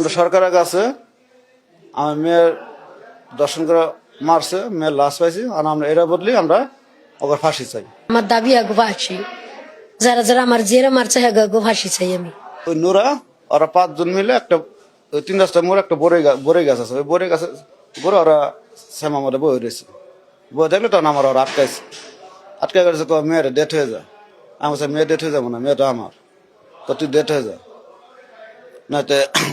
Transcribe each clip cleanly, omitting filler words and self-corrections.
আমরা সরকারের কাছে আমার মেয়ের দর্শন করে মারছে, মেয়ের লাশ পাইছি, আর আমরা এরা বদলি আমরা ওকে ফাঁসি চাই। আমার দাবি আগে ফাঁসি, যারা যারা আমার জেরা মারছে হ্যাঁ আগে ফাঁসি চাই আমি। ওই নোরা ওরা 5 জন মিলে একটা ওই 3-4টা মোড় একটা বড়ই গাছ আছে, ওই বড়ই গাছের উপরে ওরা শ্যামা মধ্যে বই রয়েছে। বই দেখলে তখন আমার ওরা আটকে গেছে, মেয়ের ডেথ হয়ে যায়। আমি বলছি মেয়ে ডেথ হয়ে যাবো না, মেয়েটা আমার, তো তুই ডেথ হয়ে যা, না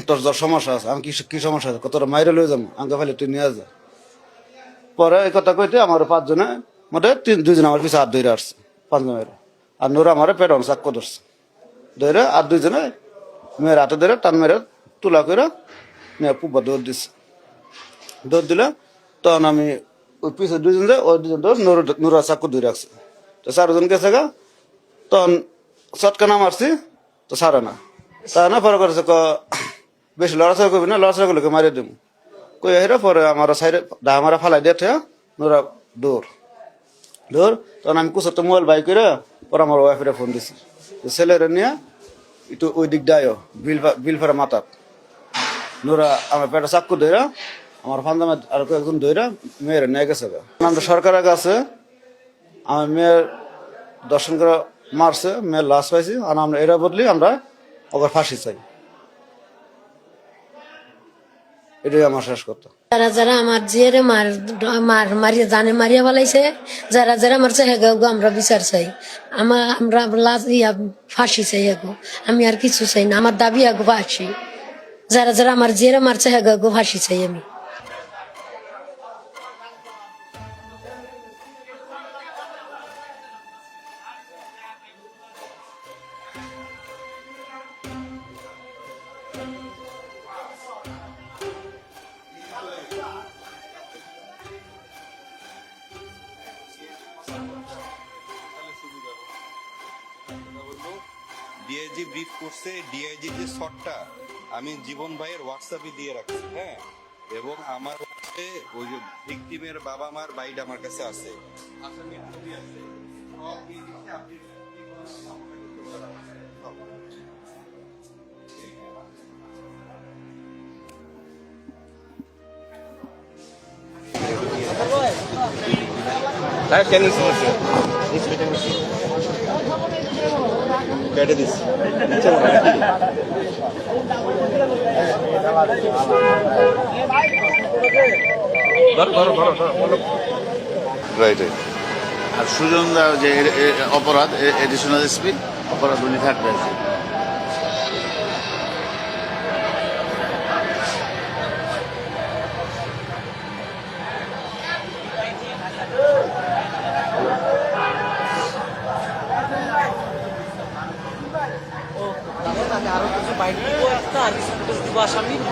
তোর যা সমস্যা আছে। আমি কি সমস্যা আছে, তোরা মাইরে লয়ে যাবো, আমাকে ফেলে তুই নিয়ে যা। পরে এই কথা কইতে আমার 5 জনে মধ্যে 2জন আমার পিছিয়ে হাত ধরে আসছে, 5 জনের। আর নোরা আমার পেটন চাক্কু ধরছে, ধরে আর 2 জনে মেয়ের হাতে ধরে টান মেরে তুলা করে মেয়ে পুব্বা দৌড় দিচ্ছে। দৌড় দিলে তখন আমি ওই পিছিয়ে 2 জন ওই 2 জন নোরা চাক্কু ধরে রাখছে। তো 4 জন গেছে গা, তখন চটকানা মারছি, তো সারে না, তা না পরে করেছে বেশি লড়াচড়া করবি না, লড়াচড়া করলে মারিয়ে দেবো কই হেরা। পরে আমার সাইডে আমার ফালাই দিয়ে নোরা দৌড়। তখন আমি কুচতে মোবাইল বাই করে পরে আমার ওয়াইফের ফোন দিছি, ছেলেরা নিয়ে একটু ওই দিক দেয় বিলফারা মাথাত। নোরা আমার পেটে চাক্কু ধরা, আমার ফান্দামে আর কয়েকজন ধরা মেয়ের নিয়ে গেছে। আমরা সরকারের কাছে আমার মেয়ের দর্শন করে মারছে, মেয়ের লাশ পাইছি, আর আমরা এরা বদলি আমরা ওকে ফাঁসি চাই। এটাই আমার শেষ কথা। যারা যারা আমার জেরে মারিয়া জানে মারিয়া ফেলাইছে, যারা যারা মারছে হ্যাঁ আমরা বিচার চাই। আমরা ফাঁসি চাই আগে, আমি আর কিছু চাই না। আমার দাবি আগে ফাঁসি, যারা যারা আমার জেরে মারছে হ্যাঁ ফাঁসি চাই আমি। ডিআইজি ব্রিফ করছে, ডিআইজি যে শটটা আমি জীবন ভাইয়ের হোয়াটসঅ্যাপে দিয়ে রাখছি, হ্যাঁ, এবং আমার ওই যে ভিকটিমের বাবা মার বাইট আমার কাছে আছে, আসামির ছবি আছে, সব দিয়ে দিচ্ছি। আপনি কেটে দিস আর সুজন যে অপরাধ এডিশনাল এসপি অপরাধ উনি থাকবে। আরো কিছু বাইক দিব, একটা আর কিছু দিব আসামির।